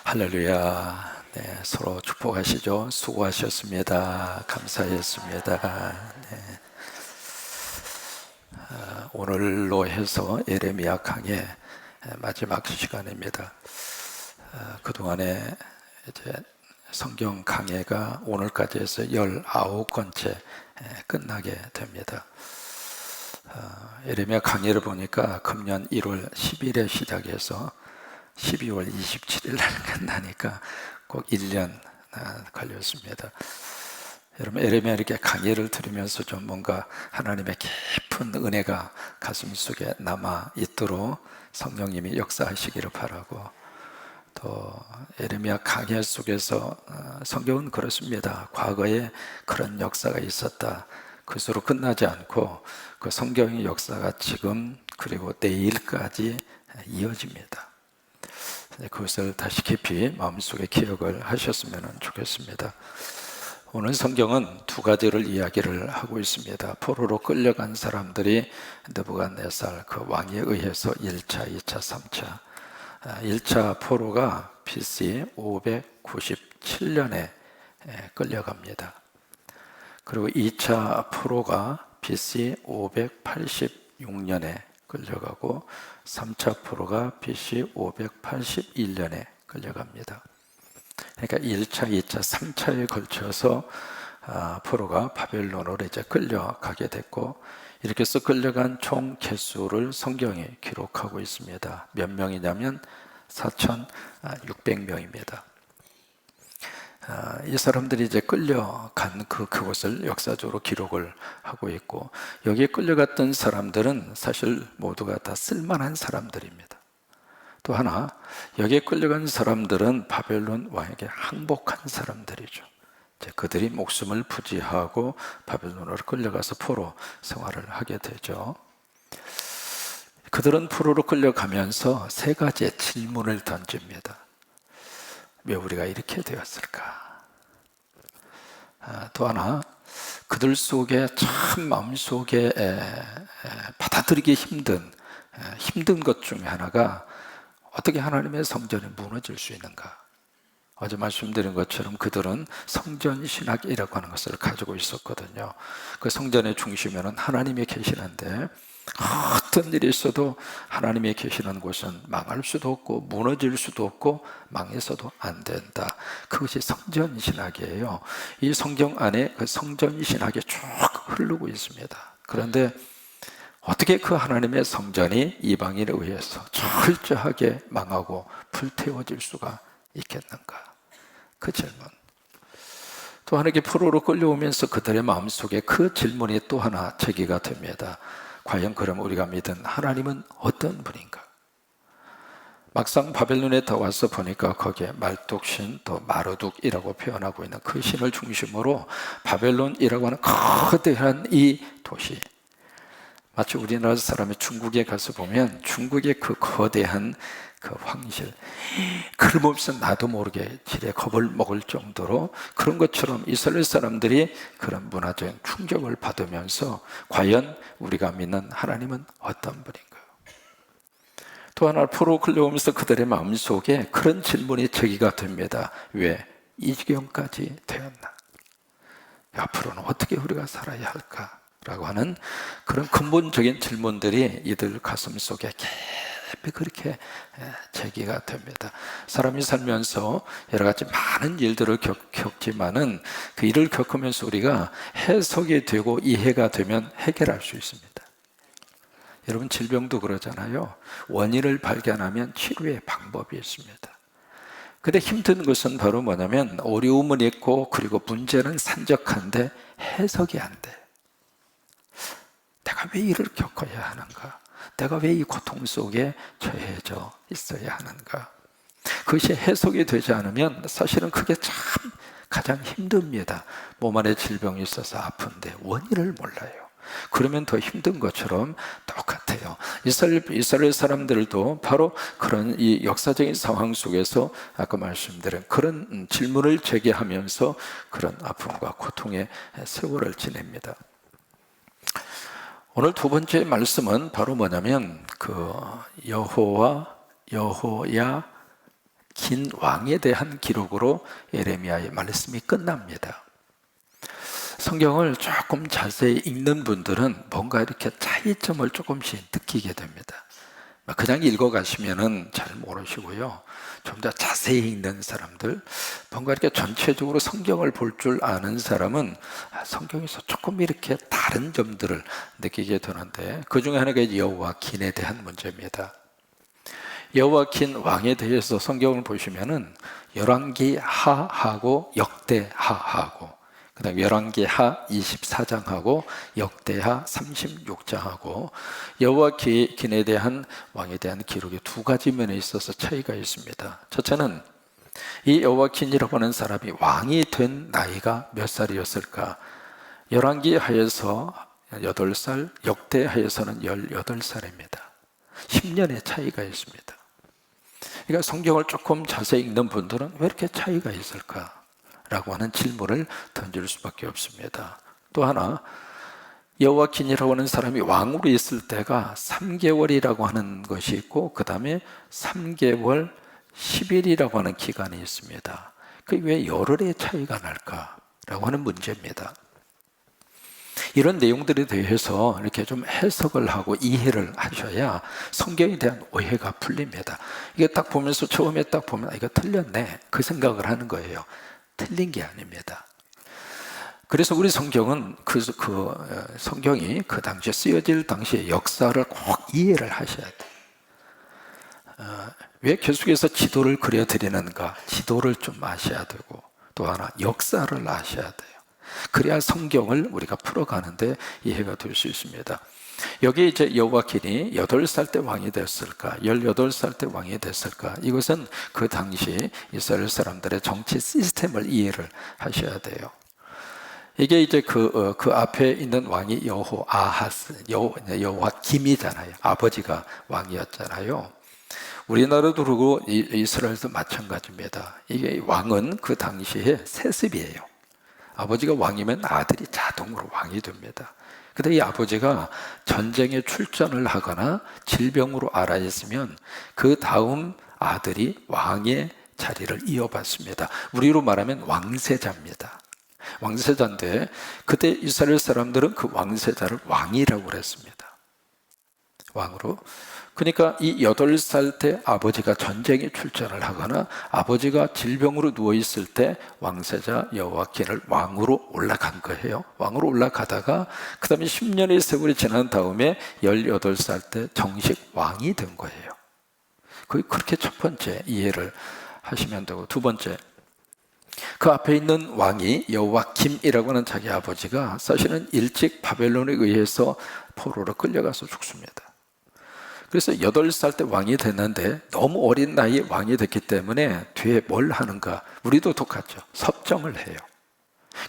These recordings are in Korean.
할렐루야. 네, 서로 축복하시죠. 수고하셨습니다. 감사했습니다. 네, 오늘로 해서 예레미야 강의 마지막 시간입니다. 그동안에 이제 성경 강해가 오늘까지 해서 19번째 끝나게 됩니다. 예레미야 강의를 보니까 금년 1월 10일에 시작해서 12월 27일 날 끝나니까 꼭 1년 걸렸습니다. 여러분, 예레미야 이렇게 강의를 들으면서 좀 뭔가 하나님의 깊은 은혜가 가슴 속에 남아 있도록 성령님이 역사하시기를 바라고, 또 예레미야 강의 속에서 성경은 그렇습니다. 과거에 그런 역사가 있었다, 그것으로 끝나지 않고 그 성경의 역사가 지금 그리고 내일까지 이어집니다. 그것을 다시 깊이 마음속에 기억을 하셨으면 좋겠습니다. 오늘 성경은 두 가지를 이야기를 하고 있습니다. 포로로 끌려간 사람들이 느부갓네살 그 왕에 의해서 1차, 2차, 3차 1차 포로가 BC 597년에 끌려갑니다. 그리고 2차 포로가 BC 586년에 끌려가고 3차 포로가 BC 581년에 끌려갑니다. 그러니까 1차, 2차, 3차에 걸쳐서 포로가 바벨론으로 이제 끌려가게 됐고, 이렇게 해서 끌려간 총 개수를 성경이 기록하고 있습니다. 몇 명이냐면 4,600명입니다. 이 사람들이 이제 끌려간 그곳을 역사적으로 기록을 하고 있고, 여기에 끌려갔던 사람들은 사실 모두가 다 쓸만한 사람들입니다. 또 하나, 여기에 끌려간 사람들은 바벨론 왕에게 항복한 사람들이죠. 이제 그들이 목숨을 부지하고 바벨론으로 끌려가서 포로 생활을 하게 되죠. 그들은 포로로 끌려가면서 세 가지의 질문을 던집니다. 왜 우리가 이렇게 되었을까? 또 하나, 그들 속에 참 마음속에 받아들이기 힘든 것 중에 하나가 어떻게 하나님의 성전이 무너질 수 있는가? 어제 말씀드린 것처럼 그들은 성전신학이라고 하는 것을 가지고 있었거든요. 그 성전의 중심에는 하나님이 계시는데 어떤 일이 있어도 하나님이 계시는 곳은 망할 수도 없고 무너질 수도 없고 망해서도 안 된다. 그것이 성전신학이에요. 이 성경 안에 그 성전신학이 쭉 흐르고 있습니다. 그런데 어떻게 그 하나님의 성전이 이방인에 의해서 철저하게 망하고 불태워질 수가 있겠는가? 그 질문. 또 하나님께 포로로 끌려오면서 그들의 마음속에 그 질문이 또 하나 제기가 됩니다. 과연 그럼 우리가 믿은 하나님은 어떤 분인가? 막상 바벨론에 다 와서 보니까 거기에 말뚝신 또 마르둑이라고 표현하고 있는 그 신을 중심으로 바벨론이라고 하는 거대한 이 도시, 마치 우리나라 사람이 중국에 가서 보면 중국의 그 거대한 그 황실, 그러면서 나도 모르게 지레 겁을 먹을 정도로 그런 것처럼 이스라엘 사람들이 그런 문화적인 충격을 받으면서 과연 우리가 믿는 하나님은 어떤 분인가요? 또 하나, 포로 끌려오면서 그들의 마음속에 그런 질문이 제기가 됩니다. 왜 이 지경까지 되었나? 앞으로는 어떻게 우리가 살아야 할까? 라고 하는 그런 근본적인 질문들이 이들 가슴 속에 깊이 그렇게 제기가 됩니다. 사람이 살면서 여러 가지 많은 일들을 겪지만은 그 일을 겪으면서 우리가 해석이 되고 이해가 되면 해결할 수 있습니다. 여러분, 질병도 그러잖아요. 원인을 발견하면 치료의 방법이 있습니다. 근데 힘든 것은 바로 뭐냐면 어려움은 있고 그리고 문제는 산적한데 해석이 안 돼. 내가 왜 이를 겪어야 하는가? 내가 왜 이 고통 속에 처해져 있어야 하는가? 그것이 해석이 되지 않으면 사실은 그게 참 가장 힘듭니다. 몸 안에 질병이 있어서 아픈데 원인을 몰라요. 그러면 더 힘든 것처럼 똑같아요. 이스라엘 사람들도 바로 그런 이 역사적인 상황 속에서 아까 말씀드린 그런 질문을 제기하면서 그런 아픔과 고통의 세월을 지냅니다. 오늘 두 번째 말씀은 바로 뭐냐면 그 여호야김 긴 왕에 대한 기록으로 예레미야의 말씀이 끝납니다. 성경을 조금 자세히 읽는 분들은 뭔가 이렇게 차이점을 조금씩 느끼게 됩니다. 그냥 읽어가시면은 잘 모르시고요. 좀 더 자세히 읽는 사람들, 뭔가 이렇게 전체적으로 성경을 볼 줄 아는 사람은 성경에서 조금 이렇게 다른 점들을 느끼게 되는데, 그 중에 하나가 여호와긴에 대한 문제입니다. 여호와긴 왕에 대해서 성경을 보시면은 열왕기하하고 역대하하고, 그 다음에 열왕기하 24장하고 역대하 36장하고 여호와긴에 대한 왕에 대한 기록이 두 가지 면에 있어서 차이가 있습니다. 첫째는 이 여호와긴이라고 하는 사람이 왕이 된 나이가 몇 살이었을까? 열왕기하에서 8살, 역대하에서는 18살입니다. 10년의 차이가 있습니다. 그러니까 성경을 조금 자세히 읽는 분들은 왜 이렇게 차이가 있을까? 라고 하는 질문을 던질 수밖에 없습니다. 또 하나, 여호와긴이라고 하는 사람이 왕으로 있을 때가 3개월이라고 하는 것이 있고, 그 다음에 3개월 10일이라고 하는 기간이 있습니다. 그게 왜 열흘의 차이가 날까라고 하는 문제입니다. 이런 내용들에 대해서 이렇게 좀 해석을 하고 이해를 하셔야 성경에 대한 오해가 풀립니다. 이게 딱 보면서 처음에 딱 보면 이거 틀렸네, 그 생각을 하는 거예요. 틀린 게 아닙니다. 그래서 우리 성경은 성경이 그 당시에 쓰여질 당시의 역사를 꼭 이해를 하셔야 돼요. 왜 계속해서 지도를 그려드리는가? 지도를 좀 아셔야 되고, 또 하나 역사를 아셔야 돼요. 그래야 성경을 우리가 풀어가는데 이해가 될 수 있습니다. 여기 이제 여호와긴이 8살 때 왕이 됐을까? 18살 때 왕이 됐을까? 이것은 그 당시 이스라엘 사람들의 정치 시스템을 이해를 하셔야 돼요. 이게 이제 그 앞에 있는 왕이 여호와김이잖아요. 아버지가 왕이었잖아요. 우리나라도 그러고 이스라엘도 마찬가지입니다. 이게 왕은 그 당시에 세습이에요. 아버지가 왕이면 아들이 자동으로 왕이 됩니다. 근데 이 아버지가 전쟁에 출전을 하거나 질병으로 앓아있으면 그 다음 아들이 왕의 자리를 이어받습니다. 우리로 말하면 왕세자입니다. 왕세자인데 그때 이스라엘 사람들은 그 왕세자를 왕이라고 그랬습니다. 왕으로. 그러니까 이 8살 때 아버지가 전쟁에 출전을 하거나 아버지가 질병으로 누워있을 때 왕세자 여호와긴을 왕으로 올라간 거예요. 왕으로 올라가다가 그 다음에 10년의 세월이 지난 다음에 18살 때 정식 왕이 된 거예요. 그렇게 첫 번째 이해를 하시면 되고, 두 번째, 그 앞에 있는 왕이 여호와김이라고 하는 자기 아버지가 사실은 일찍 바벨론에 의해서 포로로 끌려가서 죽습니다. 그래서 8살 때 왕이 됐는데 너무 어린 나이에 왕이 됐기 때문에 뒤에 뭘 하는가? 우리도 똑같죠. 섭정을 해요.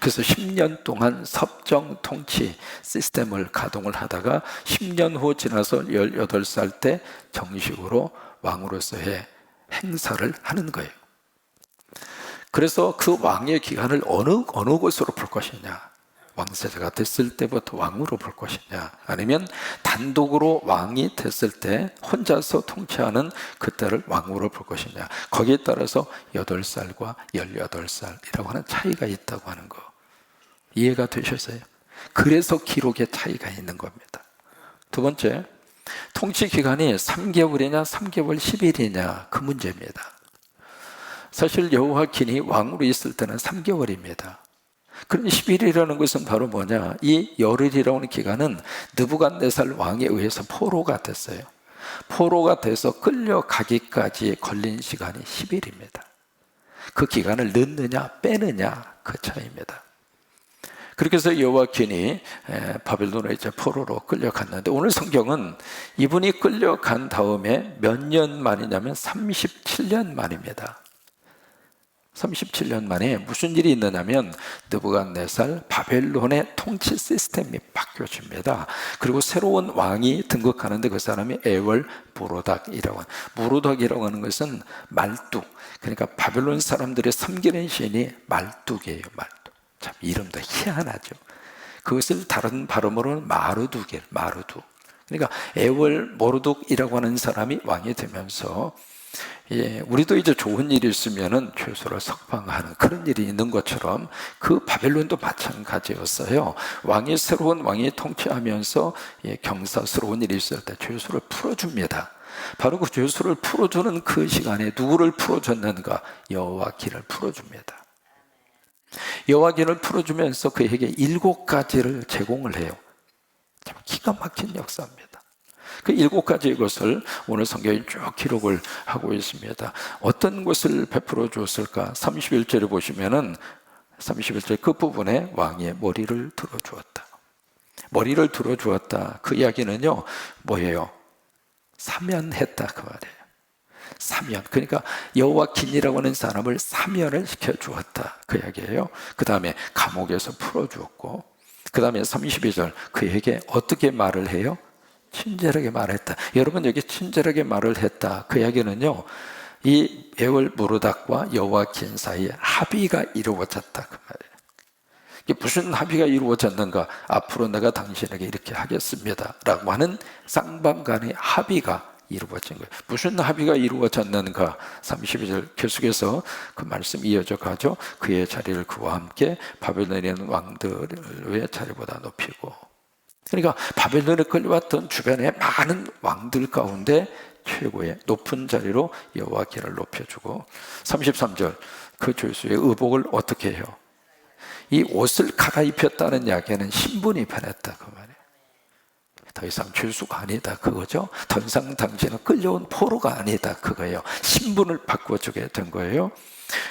그래서 10년 동안 섭정 통치 시스템을 가동을 하다가 10년 후 지나서 18살 때 정식으로 왕으로서의 행사를 하는 거예요. 그래서 그 왕의 기간을 어느 곳으로 볼 것이냐? 왕세자가 됐을 때부터 왕으로 볼 것이냐, 아니면 단독으로 왕이 됐을 때 혼자서 통치하는 그때를 왕으로 볼 것이냐, 거기에 따라서 8살과 18살이라고 하는 차이가 있다고 하는 거 이해가 되셨어요? 그래서 기록에 차이가 있는 겁니다. 두 번째, 통치 기간이 3개월이냐 3개월 10일이냐 그 문제입니다. 사실 여호와긴이 왕으로 있을 때는 3개월입니다. 그럼 10일이라는 것은 바로 뭐냐? 이 열흘이라고 하는 기간은 느부갓네살 왕에 의해서 포로가 됐어요. 포로가 돼서 끌려가기까지 걸린 시간이 10일입니다. 그 기간을 넣느냐 빼느냐 그 차이입니다. 그렇게 해서 여호와긴이 바벨론에 이제 포로로 끌려갔는데, 오늘 성경은 이분이 끌려간 다음에 몇 년 만이냐면 37년 만입니다. 37년 만에 무슨 일이 있느냐면 느부갓네살 바벨론의 통치 시스템이 바뀌어집니다. 그리고 새로운 왕이 등극하는데 그 사람이 에월 무로닥이라고 하는, 무로닥이라고 하는 것은 말뚝, 그러니까 바벨론 사람들의 섬기는 신이 말뚝이에요. 말뚝. 참 이름도 희한하죠. 그것을 다른 발음으로는 마르둑이에요. 마르둑. 그러니까 에월 모르둑이라고 하는 사람이 왕이 되면서 예, 우리도 이제 좋은 일이 있으면은 죄수를 석방하는 그런 일이 있는 것처럼 그 바벨론도 마찬가지였어요. 새로운 왕이 통치하면서 경사스러운 일이 있을 때 죄수를 풀어줍니다. 바로 그 죄수를 풀어주는 그 시간에 누구를 풀어줬는가? 여호와긴을 풀어줍니다. 여호와긴을 풀어주면서 그에게 7가지를 제공을 해요. 참 기가 막힌 역사입니다. 그 7가지의 것을 오늘 성경이 쭉 기록을 하고 있습니다. 어떤 것을 베풀어 주었을까? 31절에 보시면은 31절 그 부분에 왕의 머리를 들어 주었다. 머리를 들어 주었다. 그 이야기는요, 뭐예요? 사면했다 그 말이에요. 사면. 그러니까 여호와긴이라고 하는 사람을 사면을 시켜 주었다. 그 이야기예요. 그 다음에 감옥에서 풀어 주었고, 그 다음에 32절 그에게 어떻게 말을 해요? 친절하게 말했다. 여러분, 여기 친절하게 말을 했다. 그 이야기는요, 이 에월 무르닥과 여호와긴 사이에 합의가 이루어졌다 그 말이에요. 이게 무슨 합의가 이루어졌는가? 앞으로 내가 당신에게 이렇게 하겠습니다 라고 하는 쌍방간의 합의가 이루어진 거예요. 무슨 합의가 이루어졌는가? 32절 계속해서 그 말씀 이어져 가죠. 그의 자리를 그와 함께 바벨론에 있는 왕들의 자리보다 높이고, 그러니까 바벨론에 끌려왔던 주변의 많은 왕들 가운데 최고의 높은 자리로 여호와긴을 높여주고, 33절 그 죄수의 의복을 어떻게 해요? 이 옷을 갈아입혔다는 이야기는 신분이 변했다 그 말이에요. 더 이상 죄수가 아니다 그거죠. 더 이상 당신은 끌려온 포로가 아니다 그거예요. 신분을 바꿔주게 된 거예요.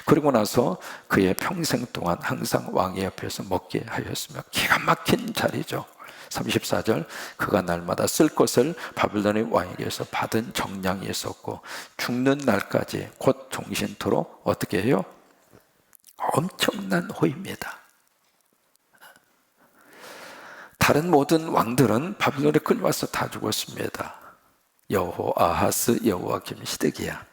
그리고 나서 그의 평생 동안 항상 왕의 옆에서 먹게 하였으며, 기가 막힌 자리죠. 34절 그가 날마다 쓸 것을 바벨론의 왕에게서 받은 정량이 있었고, 죽는 날까지 곧 종신토록 어떻게 해요? 엄청난 호의입니다. 다른 모든 왕들은 바벨론에 끌려와서 다 죽었습니다. 여호아하스, 여호와김, 시드기야.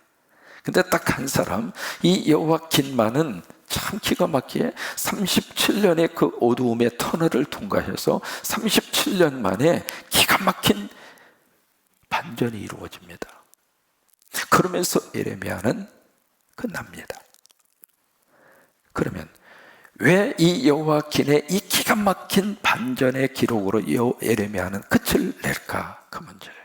근데 딱 한 사람, 이 여호와긴만은 참 기가 막히게 37년의 그 어두움의 터널을 통과해서 37년 만에 기가 막힌 반전이 이루어집니다. 그러면서 예레미야는 끝납니다. 그러면 왜 이 여호와긴의 이 기가 막힌 반전의 기록으로 예레미야는 끝을 낼까? 그 문제예요.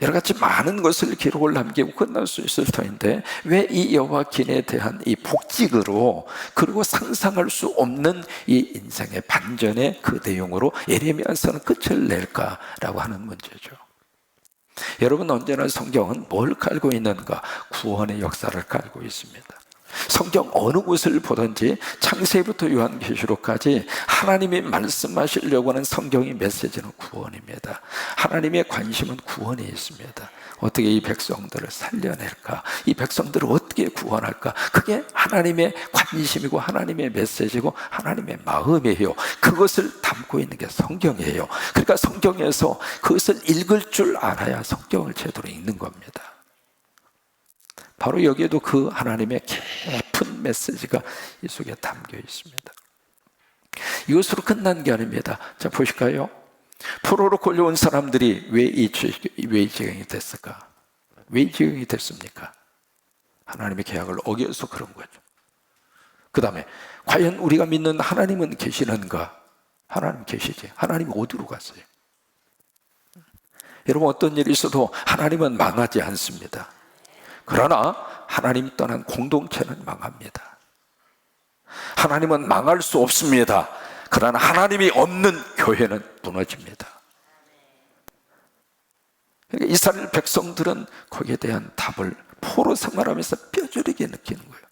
여러 가지 많은 것을 기록을 남기고 끝날 수 있을 터인데, 왜 이 여호와긴에 대한 이 복직으로, 그리고 상상할 수 없는 이 인생의 반전의 그 내용으로 예레미야서는 끝을 낼까라고 하는 문제죠. 여러분, 언제나 성경은 뭘 깔고 있는가? 구원의 역사를 깔고 있습니다. 성경 어느 곳을 보든지 창세기부터 요한계시록까지 하나님이 말씀하시려고 하는 성경의 메시지는 구원입니다. 하나님의 관심은 구원에 있습니다. 어떻게 이 백성들을 살려낼까? 이 백성들을 어떻게 구원할까? 그게 하나님의 관심이고 하나님의 메시지고 하나님의 마음이에요. 그것을 담고 있는 게 성경이에요. 그러니까 성경에서 그것을 읽을 줄 알아야 성경을 제대로 읽는 겁니다. 바로 여기에도 그 하나님의 깊은 메시지가 이 속에 담겨 있습니다. 이것으로 끝난 게 아닙니다. 자, 보실까요? 포로로 끌려온 사람들이 왜 이 지경이 됐을까? 왜 이 지경이 됐습니까? 하나님의 계약을 어겨서 그런 거죠. 그 다음에 과연 우리가 믿는 하나님은 계시는가? 하나님 계시지. 하나님이 어디로 갔어요? 여러분, 어떤 일이 있어도 하나님은 망하지 않습니다. 그러나 하나님 떠난 공동체는 망합니다. 하나님은 망할 수 없습니다. 그러나 하나님이 없는 교회는 무너집니다. 그러니까 이스라엘 백성들은 거기에 대한 답을 포로 생활하면서 뼈저리게 느끼는 거예요.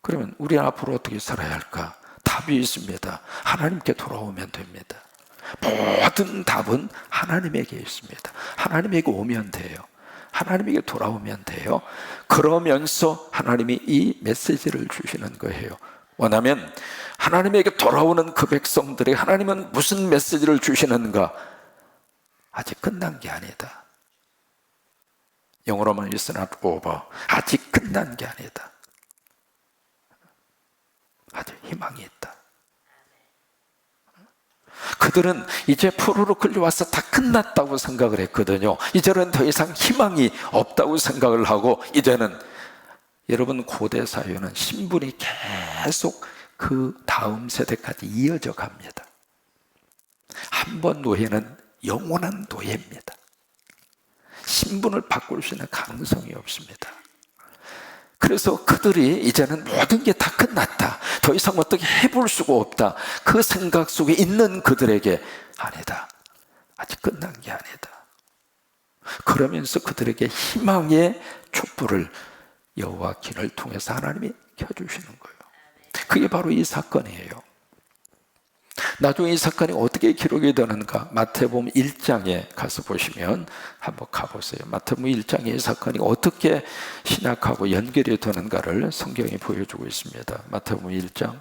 그러면 우리 앞으로 어떻게 살아야 할까? 답이 있습니다. 하나님께 돌아오면 됩니다. 모든 답은 하나님에게 있습니다. 하나님에게 오면 돼요. 하나님에게 돌아오면 돼요. 그러면서 하나님이 이 메시지를 주시는 거예요. 원하면 하나님에게 돌아오는 그 백성들에게 하나님은 무슨 메시지를 주시는가? 아직 끝난 게 아니다. 영어로만 It's not over. 아직 끝난 게 아니다. 아직 희망이 있다. 그들은 이제 포로로 끌려와서 다 끝났다고 생각을 했거든요. 이제는 더 이상 희망이 없다고 생각을 하고, 이제는 여러분 고대 사회는 신분이 계속 그 다음 세대까지 이어져 갑니다. 한 번 노예는 영원한 노예입니다. 신분을 바꿀 수 있는 가능성이 없습니다. 그래서 그들이 이제는 모든 게 다 끝났다, 더 이상 어떻게 해볼 수가 없다, 그 생각 속에 있는 그들에게 아니다, 아직 끝난 게 아니다. 그러면서 그들에게 희망의 촛불을 여호와긴을 통해서 하나님이 켜주시는 거예요. 그게 바로 이 사건이에요. 나중에 이 사건이 어떻게 기록이 되는가, 마태복음 1장에 가서 보시면 한번 가보세요. 마태복음 1장에 이 사건이 어떻게 신약하고 연결이 되는가를 성경이 보여주고 있습니다. 마태복음 1장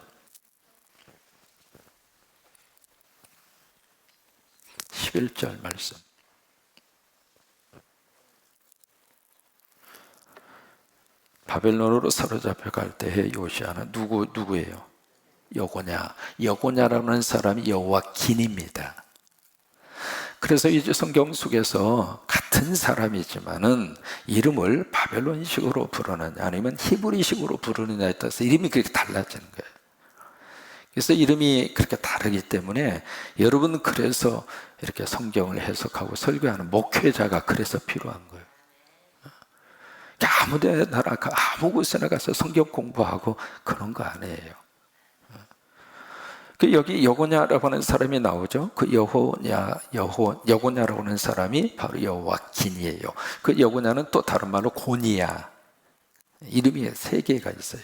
11절 말씀. 바벨론으로 사로잡혀 갈 때의 요시아는 누구예요? 여고냐라는 사람이 여호와긴입니다. 그래서 이제 성경 속에서 같은 사람이지만은 이름을 바벨론식으로 부르느냐 아니면 히브리식으로 부르느냐에 따라서 이름이 그렇게 달라지는 거예요. 그래서 이름이 그렇게 다르기 때문에 여러분, 그래서 이렇게 성경을 해석하고 설교하는 목회자가 그래서 필요한 거예요. 아무 데나 아무 곳에나 가서 성경 공부하고 그런 거 아니에요. 여기 여고냐라고 하는 사람이 나오죠. 그 여고냐라고 하는 사람이 바로 여호와긴이에요. 그 여고냐는 또 다른 말로 고니야, 이름이 3개가 있어요.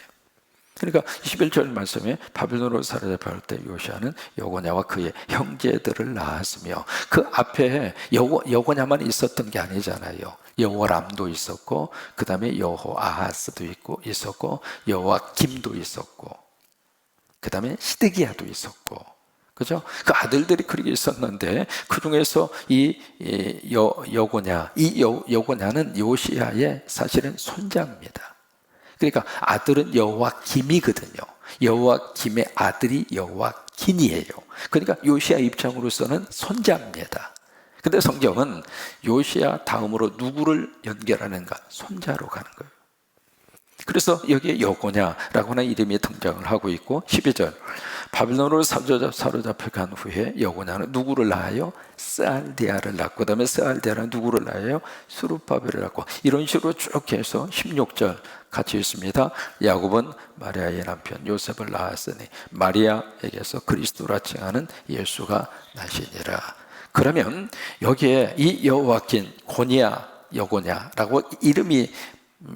그러니까 21절 말씀에 바벨론으로 사로잡힐 때 요시아는 여고냐와 그의 형제들을 낳았으며, 그 앞에 여고냐만 있었던 게 아니잖아요. 여호람도 있었고, 그 다음에 여호아하스도 있었고, 여호와김도 있었고, 그 다음에 시드기야도 있었고, 그죠? 그 아들들이 그렇게 있었는데, 그 중에서 이 여고냐는 요시아의 사실은 손자입니다. 그러니까 아들은 여호와김이거든요. 여호와김의 아들이 여호와긴이에요. 그러니까 요시아 입장으로서는 손자입니다. 근데 성경은 요시아 다음으로 누구를 연결하는가? 손자로 가는 거예요. 그래서 여기에 여고냐라고 하는 이름이 등장을 하고 있고, 12절 바벨론으로 사로잡혀 간 후에 여고냐는 누구를 낳아요? 스알디아를 낳고, 그 다음에 스알디아는 누구를 낳아요? 스룹바벨을 낳고, 이런 식으로 쭉 해서 16절 같이 있습니다. 야곱은 마리아의 남편 요셉을 낳았으니 마리아에게서 그리스도라 칭하는 예수가 나시니라. 그러면 여기에 이 여호와긴, 고니야, 여고냐라고 이름이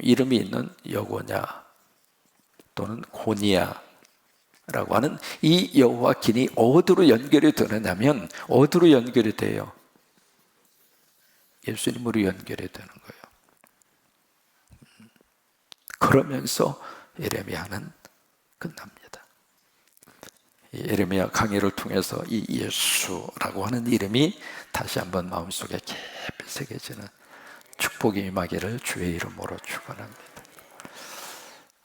있는 여고냐 또는 고니야라고 하는 이 여호와긴이 어디로 연결이 되느냐면, 어디로 연결이 돼요? 예수님으로 연결이 되는 거예요. 그러면서 예레미야는 끝납니다. 예레미야 강의를 통해서 이 예수라고 하는 이름이 다시 한번 마음속에 깊이 새겨지는 축복이 임하기를 주의 이름으로 축원합니다.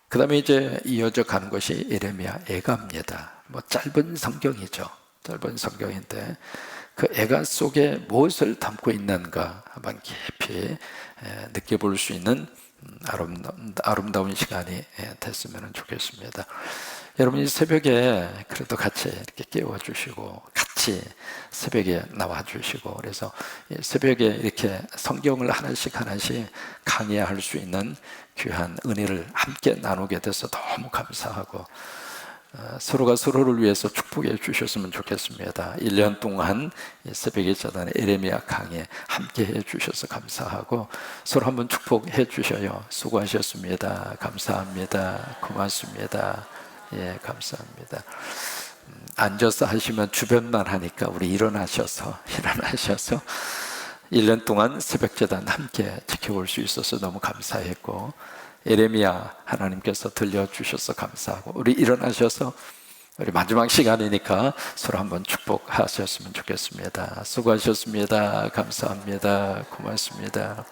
그 다음에 이제 이어져 가는 것이 예레미야 애가입니다. 짧은 성경이죠. 짧은 성경인데 그 애가 속에 무엇을 담고 있는가 한번 깊이 느껴볼 수 있는 아름다운 시간이 됐으면 좋겠습니다. 여러분이 새벽에 그래도 같이 이렇게 깨워주시고, 같이 새벽에 나와주시고, 그래서 새벽에 이렇게 성경을 하나씩 강의할 수 있는 귀한 은혜를 함께 나누게 돼서 너무 감사하고, 서로가 서로를 위해서 축복해 주셨으면 좋겠습니다. 1년 동안 새벽의 재단의 예레미야 강의 함께 해 주셔서 감사하고, 서로 한번 축복해 주셔요. 수고하셨습니다. 감사합니다. 고맙습니다. 예, 감사합니다. 앉아서 하시면 주변만 하니까 우리 일어나셔서 1년 동안 새벽재단 함께 지켜볼 수 있어서 너무 감사했고, 예레미야 하나님께서 들려주셔서 감사하고, 우리 일어나셔서 우리 마지막 시간이니까 서로 한번 축복하셨으면 좋겠습니다. 수고하셨습니다. 감사합니다. 고맙습니다.